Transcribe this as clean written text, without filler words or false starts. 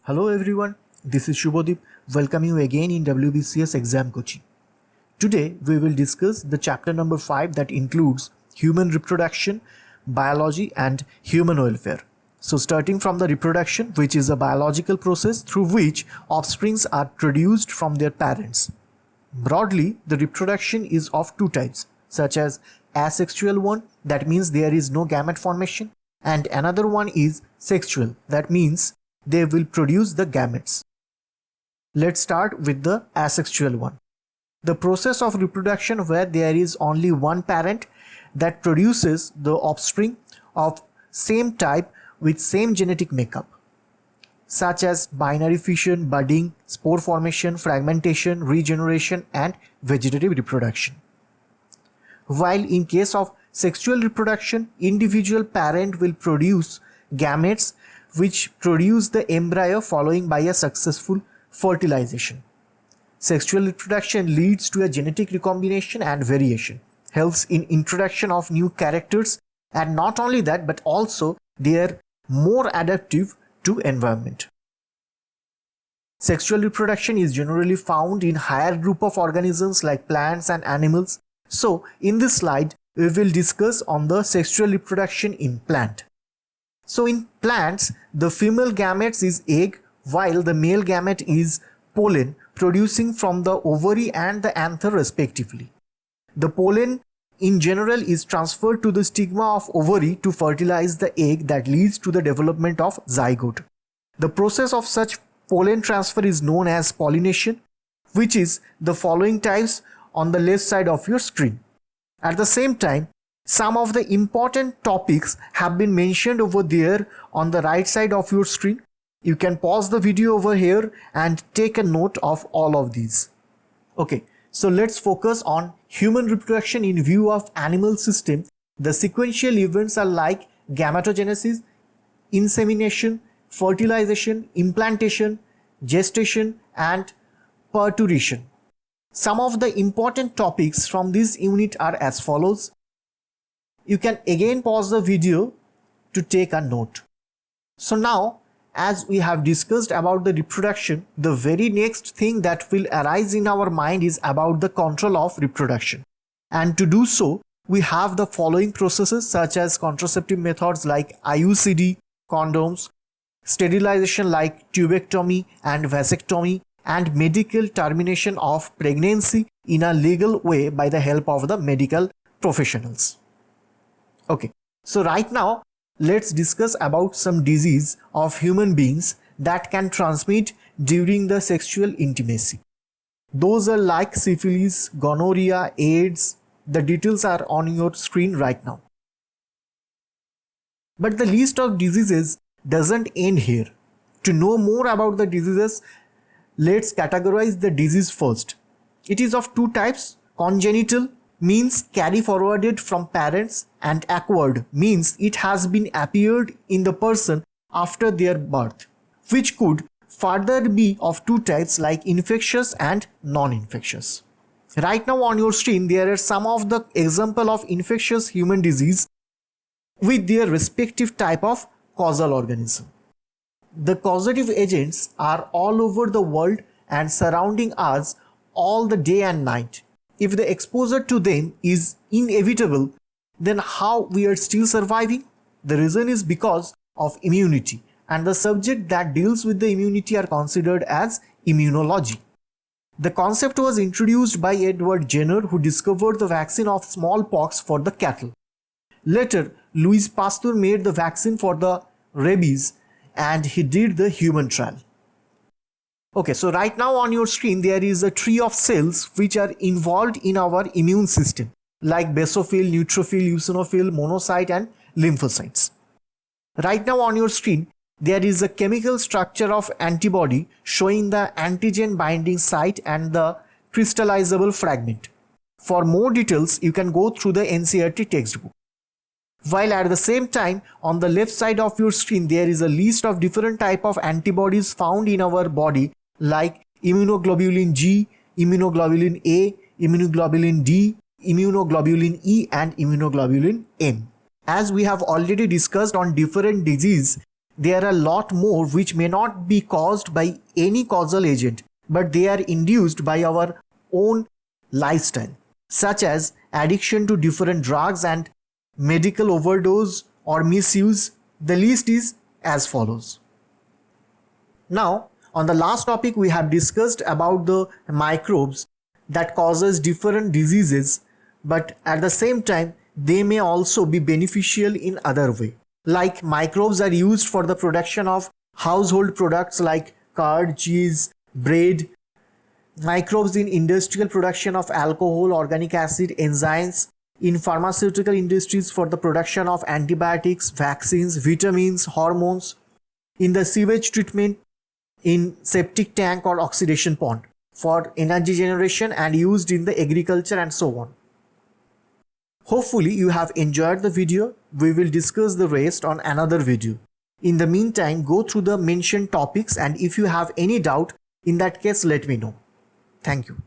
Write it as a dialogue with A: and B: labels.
A: Hello everyone, this is Shubhodip. Welcome you again in WBCS exam coaching. Today we will discuss the chapter number 5 that includes human reproduction, biology and human welfare. So starting from the reproduction, which is a biological process through which offsprings are produced from their parents. Broadly, the reproduction is of two types, such as asexual one, that means there is no gamete formation, and another one is sexual, that means they will produce the gametes. Let's start with the asexual one. The process of reproduction where there is only one parent that produces the offspring of same type with same genetic makeup, such as binary fission, budding, spore formation, fragmentation, regeneration, and vegetative reproduction. While in case of sexual reproduction, individual parent will produce gametes which produce the embryo following by a successful fertilization. Sexual reproduction leads to a genetic recombination and variation, helps in introduction of new characters, and not only that but also they are more adaptive to environment. Sexual reproduction is generally found in higher group of organisms like plants and animals. So in this slide we will discuss on the sexual reproduction in plant. So in plants, the female gametes is egg while the male gamete is pollen producing from the ovary and the anther respectively. The pollen in general is transferred to the stigma of ovary to fertilize the egg that leads to the development of zygote. The process of such pollen transfer is known as pollination, which is the following types on the left side of your screen. At the same time, some of the important topics have been mentioned over there on the right side of your screen. You can pause the video over here and take a note of all of these. Okay, so let's focus on human reproduction in view of animal system. The sequential events are like gametogenesis, insemination, fertilization, implantation, gestation, and parturition. Some of the important topics from this unit are as follows. You can again pause the video to take a note. So now, as we have discussed about the reproduction, the very next thing that will arise in our mind is about the control of reproduction. And to do so, we have the following processes such as contraceptive methods like IUCD, condoms, sterilization like tubectomy and vasectomy, and medical termination of pregnancy in a legal way by the help of the medical professionals. Okay, so right now let's discuss about some disease of human beings that can transmit during the sexual intimacy. Those are like syphilis, gonorrhea, AIDS. The details are on your screen right now. But the list of diseases doesn't end here. To know more about the diseases, let's categorize the disease first. It is of two types. Congenital means carry forwarded from parents, and acquired means it has been appeared in the person after their birth, which could further be of two types like infectious and non-infectious. Right now on your screen there are some of the example of infectious human disease with their respective type of causal organism. The causative agents are all over the world and surrounding us all the day and night. If the exposure to them is inevitable, then how we are still surviving? The reason is because of immunity, and the subject that deals with the immunity are considered as immunology. The concept was introduced by Edward Jenner, who discovered the vaccine of smallpox for the cattle. Later, Louis Pasteur made the vaccine for the rabies and he did the human trial. Okay, so right now on your screen there is a tree of cells which are involved in our immune system like basophil, neutrophil, eosinophil, monocyte and lymphocytes. Right now on your screen there is a chemical structure of antibody showing the antigen binding site and the crystallizable fragment. For more details you can go through the NCERT textbook. While at the same time on the left side of your screen there is a list of different type of antibodies found in our body like immunoglobulin G, immunoglobulin A, immunoglobulin D, immunoglobulin E and immunoglobulin M. As we have already discussed on different disease, there are a lot more which may not be caused by any causal agent, but they are induced by our own lifestyle, such as addiction to different drugs and medical overdose or misuse. The list is as follows. Now, on the last topic, we have discussed about the microbes that causes different diseases, but at the same time, they may also be beneficial in other way. Like microbes are used for the production of household products like curd, cheese, bread. Microbes in industrial production of alcohol, organic acid, enzymes. In pharmaceutical industries for the production of antibiotics, vaccines, vitamins, hormones. In the sewage treatment, in septic tank or oxidation pond for energy generation and used in the agriculture and so on. Hopefully you have enjoyed the video. We will discuss the rest on another video. In the meantime, go through the mentioned topics, and if you have any doubt, in that case let me know. Thank you.